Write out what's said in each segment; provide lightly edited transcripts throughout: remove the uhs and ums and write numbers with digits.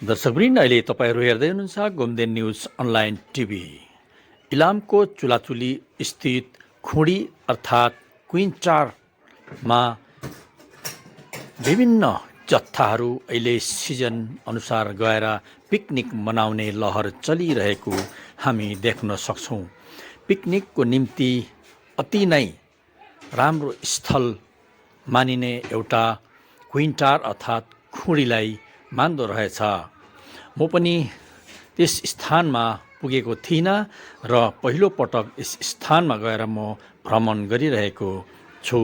दर्शकवृन्द अहिले तपाईहरू हेर्दै हुनुहुन्छ गोमदेन न्युज अनलाइन टिभी। इलामको चुलाचुली स्थित खुडी अर्थात् कुइन्टारमा विभिन्न जत्थाहरू अहिले सिजन अनुसार गएर पिकनिक मनाउने लहर चलिरहेको हामी देख्न सक्छौँ। पिकनिकको निम्ति अति नै राम्रो स्थल मानिने एउटा कुइन्टार अर्थात् खुडीलाई मान्दो रहेछ। म पनि त्यस स्थानमा पुगेको थिइनँ र पहिलो पटक यस स्थानमा गएर म भ्रमण गरिरहेको छु।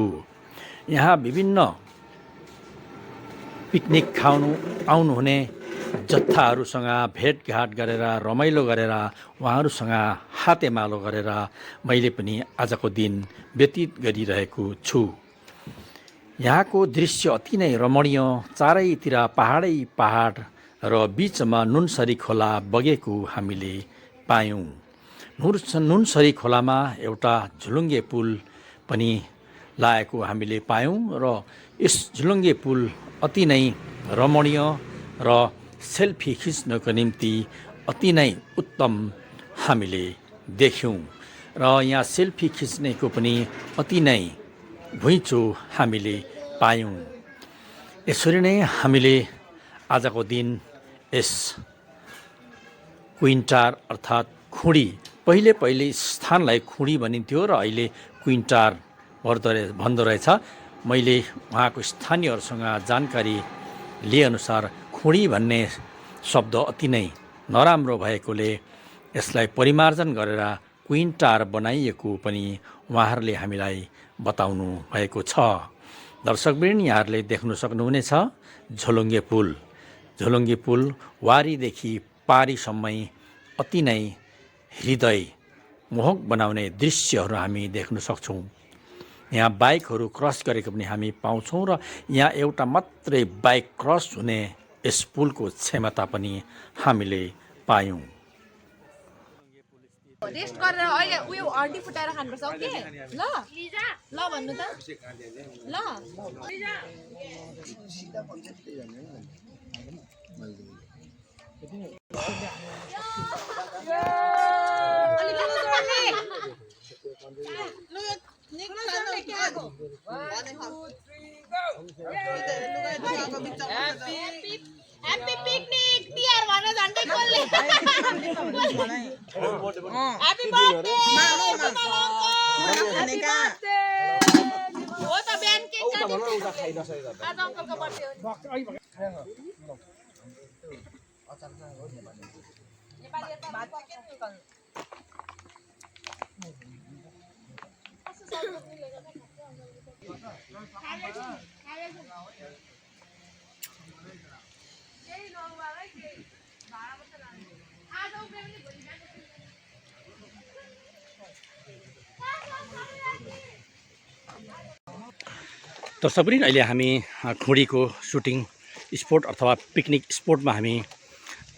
यहाँ विभिन्न पिकनिक आउनुहुने जत्थाहरूसँग भेटघाट गरेर रमाइलो गरेर उहाँहरूसँग हातेमालो गरेर मैले पनि आजको दिन व्यतीत गरिरहेको छु। यहाँको दृश्य अति नै रमणीय, चारैतिर पहाडै पहाड र बीचमा नुनसरी खोला बगेको हामीले पायौँ। नुनसरी खोलामा एउटा झुलुङ्गे पुल पनि लागेको हामीले पायौँ र यस झुलुङ्गे पुल अति नै रमणीय र सेल्फी खिच्नको निम्ति अति नै उत्तम हामीले देख्यौँ र यहाँ सेल्फी खिच्नेको पनि अति नै घुइँचो हामीले पायौँ। यसरी नै हामीले आजको दिन यस कुइन्टार अर्थात् खुडी, पहिले स्थानलाई खुडी भनिन्थ्यो र अहिले कुइन्टार भन्दो रहेछ। मैले उहाँको स्थानीयहरूसँग जानकारी लिएअनुसार खुडी भन्ने शब्द अति नै नराम्रो भएकोले यसलाई परिमार्जन गरेर कुइन्टार बनाइएको पनि उहाँहरूले हामीलाई बताउनु भएको छ। दर्शकवृन्द, यहाँहरूले देख्न सक्नुहुनेछ झोलुङ्गे पुल वारीदेखि पारीसम्मै अति नै हृदय मोहक बनाउने दृश्यहरू हामी देख्न सक्छौँ। यहाँ बाइकहरू क्रस गरेको पनि हामी पाउँछौँ र यहाँ एउटा मात्रै बाइक क्रस हुने यस पुलको क्षमता पनि हामीले पायौँ। टेस्ट गरेर अहिले उयो हड्डी फुटाएर खानुपर्छ। ओके ल ल भन्नु त ल ह्याप्पी पिकनिक तिहार भन झन्डै खोल्ले। ह्याप्पी बर्थडे हो त बिहान केक काट्नु आज अङ्कलको बर्थडे हो नि। दर्शकवृन्द, अहिले हामी खुडीको सुटिङ स्पोट अथवा पिकनिक स्पोटमा हामी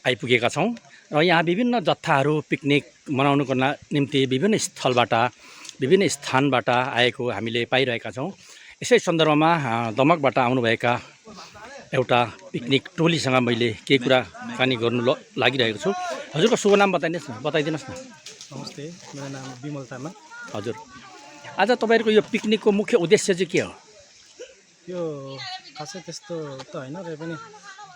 आइपुगेका छौँ र यहाँ विभिन्न जत्थाहरू पिकनिक मनाउनुको निम्ति विभिन्न स्थलबाट विभिन्न स्थानबाट आएको हामीले पाइरहेका छौँ। यसै सन्दर्भमा दमकबाट आउनुभएका एउटा पिकनिक टोलीसँग मैले केही कुराकानी गर्नु लागिरहेको छु। हजुरको शुभ नाम बताइदिनुहोस् न। नमस्ते, मेरो नाम विमल तामा। हजुर, आज तपाईँहरूको यो पिकनिकको मुख्य उद्देश्य चाहिँ के हो? यो खासै त्यस्तो त होइन र पनि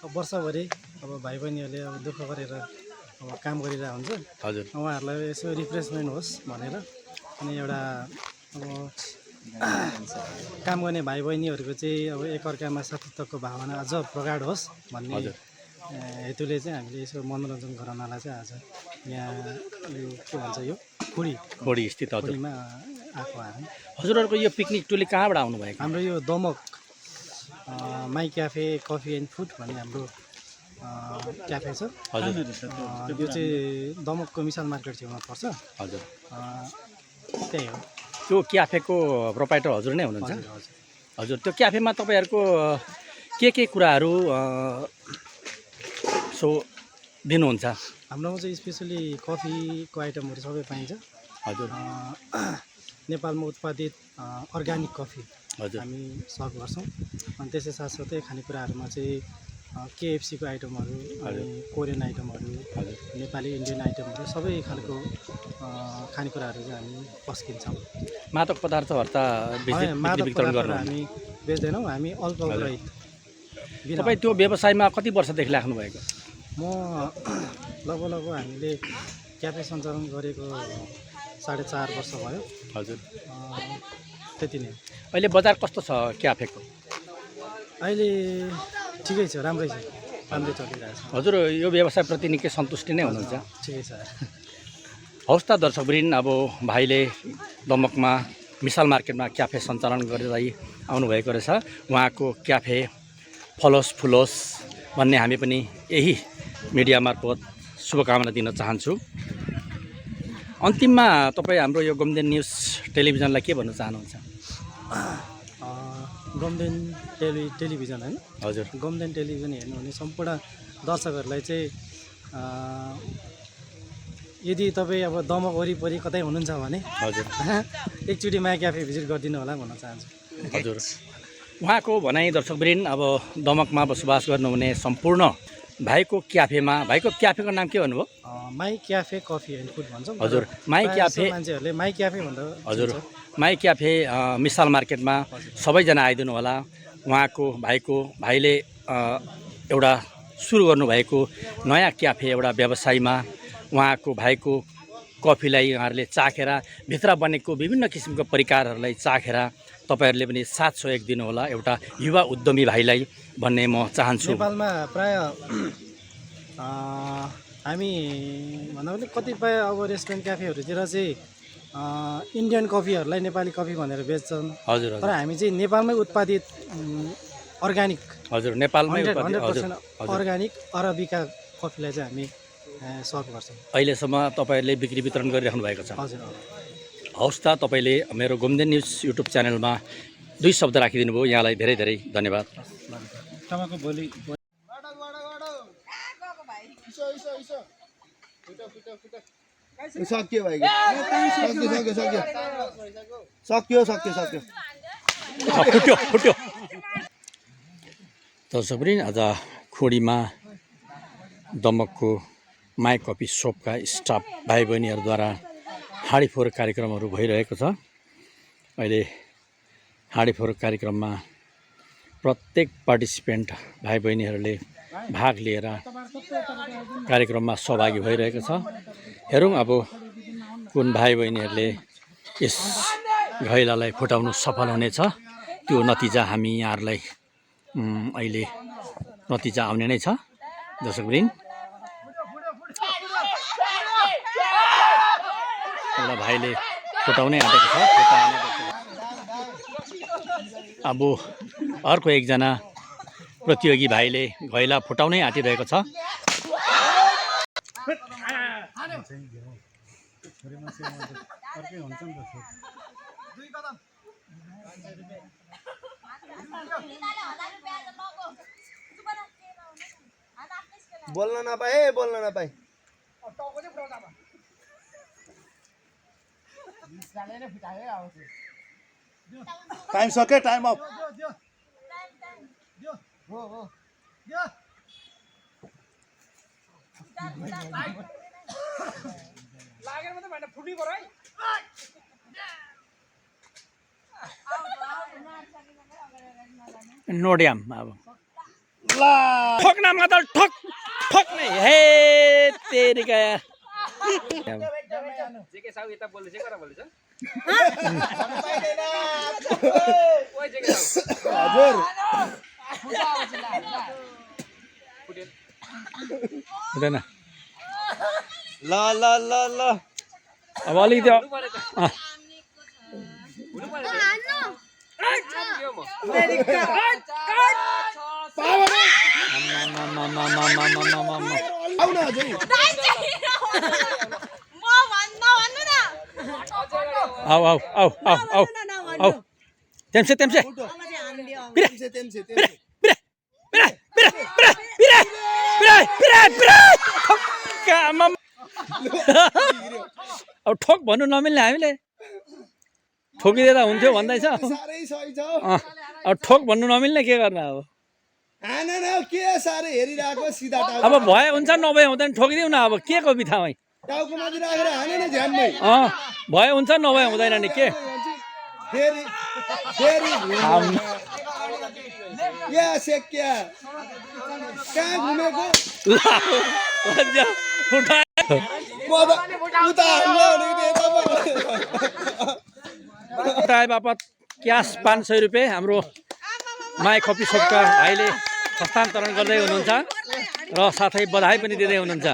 अब वर्षभरि अब भाइ बहिनीहरूले अब दुःख गरेर अब काम गरिरहेको हुन्छ। हजुर, उहाँहरूलाई यसो रिफ्रेसमेन्ट होस् भनेर अनि एउटा अब काम गर्ने भाइ बहिनीहरूको चाहिँ अब एकअर्कामा साथीत्वको भावना अझ प्रगाढ होस् भन्ने हेतुले चाहिँ हामीले यसो मनोरञ्जन गराउनलाई चाहिँ आज यहाँ यो के भन्छ यो खुडी स्थित खुडीमा आएको हामी। हजुरहरूको यो पिकनिक टोली कहाँबाट आउनुभएको? हाम्रो यो Damak my cafe coffee and food भन्ने हाम्रो क्याफे छ। हजुर, यो चाहिँ दमकको मिसन मार्केट छेउमा पर्छ। हजुर, त्यही हो। त्यो क्याफेको प्रोपाइटर हजुर नै हुनुहुन्छ? हजुर, त्यो क्याफेमा तपाईँहरूको के कुराहरू सो दिनुहुन्छ? हाम्रोमा चाहिँ स्पेसली कफीको आइटमहरू सबै पाइन्छ। हजुर, नेपालमा उत्पादित अर्ग्यानिक कफी हजुर हामी सर्भ गर्छौँ। अनि त्यसै साथसाथै खानेकुराहरूमा चाहिँ केएफसीको आइटमहरू अनि कोरियन आइटमहरू नेपाली इन्डियन आइटमहरू सबै खालको खानेकुराहरू चाहिँ हामी पस्किन्छौँ। मादक पदार्थहरू त मादक वितरण पदार्थहरू गर्नु हामी बेच्दैनौँ, हामी अल्कोहल रहित। तपाईँ त्यो व्यवसायमा कति वर्षदेखि लाग्नु भएको? म लगभग हामीले क्याफे सञ्चालन गरेको 4.5 वर्ष भयो। हजुर, त्यति नै। अहिले बजार कस्तो छ क्याफेको? अहिले ठिकै छ, राम्रै छ, राम्रै चलिरहेछ। हजुर, यो व्यवसायप्रति निकै सन्तुष्टि नै हुनुहुन्छ? ठिकै छ। हवस् त दर्शकवृन्द, अब भाइले दमकमा मिसाल मार्केटमा क्याफे सञ्चालन गर्दै आउनुभएको रहेछ। उहाँको क्याफे फलोस् फुलोस् भन्ने हामी पनि यही मिडिया मार्फत शुभकामना दिन चाहन्छु। अन्तिममा तपाईँ हाम्रो यो गोमदेन न्युज टेलिभिजनलाई के भन्न चाहनुहुन्छ? गोमदेन टेलिभिजन होइन? हजुर, गोमदेन टेलिभिजन हेर्नुहुने सम्पूर्ण दर्शकहरूलाई चाहिँ यदि तपाईँ अब दमक वरिपरि कतै हुनुहुन्छ भने हजुर एकचोटि माया क्याफे भिजिट गरिदिनु होला भन्न चाहन्छु। हजुर, उहाँको भनाइ दर्शकवृन्द, अब दमकमा बसोबास गर्नुहुने सम्पूर्ण भाइको क्याफेमा, भाइको क्याफेको नाम के भन्नुभयो? My cafe coffee and food भन्छौँ। हजुर, माई क्याफे मान्छेहरूले माई क्याफे भन्दा। हजुर, माई क्याफे मिसाल मार्केटमा सबैजना आइदिनु होला। उहाँको भाइले एउटा सुरु गर्नुभएको नयाँ क्याफे एउटा व्यवसायमा उहाँको भाइको कफीलाई उहाँहरूले चाखेर भित्र बनेको विभिन्न किसिमको परिकारहरूलाई चाखेर तपाईँहरूले पनि साथ सहयोग दिनुहोला एउटा युवा उद्यमी भाइलाई भन्ने म चाहन्छु। नेपालमा प्राय हामी भन्दा पनि कतिपय अब रेस्टुरेन्ट क्याफेहरूतिर चाहिँ इन्डियन कफीहरूलाई नेपाली कफी भनेर बेच्छन्। हजुर, तर हामी चाहिँ नेपालमै उत्पादित अर्ग्यानिक, हजुर, नेपालमै 100% अर्ग्यानिक अरबिका कफीलाई चाहिँ हामी सर्भ गर्छौँ। अहिलेसम्म तपाईँहरूले बिक्री वितरण गरिराख्नु भएको छ? हजुर। हवस् त, तपाईँले मेरो गोमदेन न्युज युट्युब च्यानलमा 2 शब्द राखिदिनु भयो, यहाँलाई धेरै धेरै धन्यवाद। तपाईँको भोलि सक्यो भाइ, सक्यो। फुट्यो। दर्शकवृन्द, आज खुडीमा दमकको माई कफी सपका स्टाफ भाइ बहिनीहरूद्वारा हाँडीफोर कार्यक्रमहरू भइरहेको छ। अहिले हाँडीफोर कार्यक्रममा प्रत्येक पार्टिसिपेन्ट भाइ बहिनीहरूले भाग लिएर कार्यक्रममा सहभागी भइरहेको छ। हेरौँ अब कुन भाइ बहिनीहरूले यस घैलालाई फुटाउनु सफल हुनेछ। त्यो नतिजा हामी यहाँहरूलाई अहिले नतिजा आउने नै छ। दर्शकवृन्द, एउटा भाइले फुटाउनै आँटेको छ। अब अर्को एकजना प्रतियोगी भाइले घैला फुटाउनै आँटिरहेको छ। बोल्न नपाए टाइम सक्यो, टाइम अफ। नोड्याम अब ठोक्न मात्र ठोक नै हे तेरिका हुँदैन। ल अब अलिकति आऊ तेम्से अब ठोक भन्नु नमिल्ने हामीले ठोकिदिँदा हुन्थ्यो भन्दैछ। अब ठोक भन्नु नमिल्ने के गर्नु अब। हानेन के साह्रै हेरिरहेको सिधा अब भए हुन्छ नभए हुँदैन ठोकिदिउँ न अब के को बित्थामै टाउको माथि राखेर हानेन झ्याम्मै भए हुन्छ नभए हुँदैन नि के फेरि फेरि या सेक्या कहाँ घुमेको उता बापत क्यास 500 रुपियाँ हाम्रो माई कफी सपका भाइले हस्तान्तरण गर्दै हुनुहुन्छ र साथै बधाई पनि दिँदै हुनुहुन्छ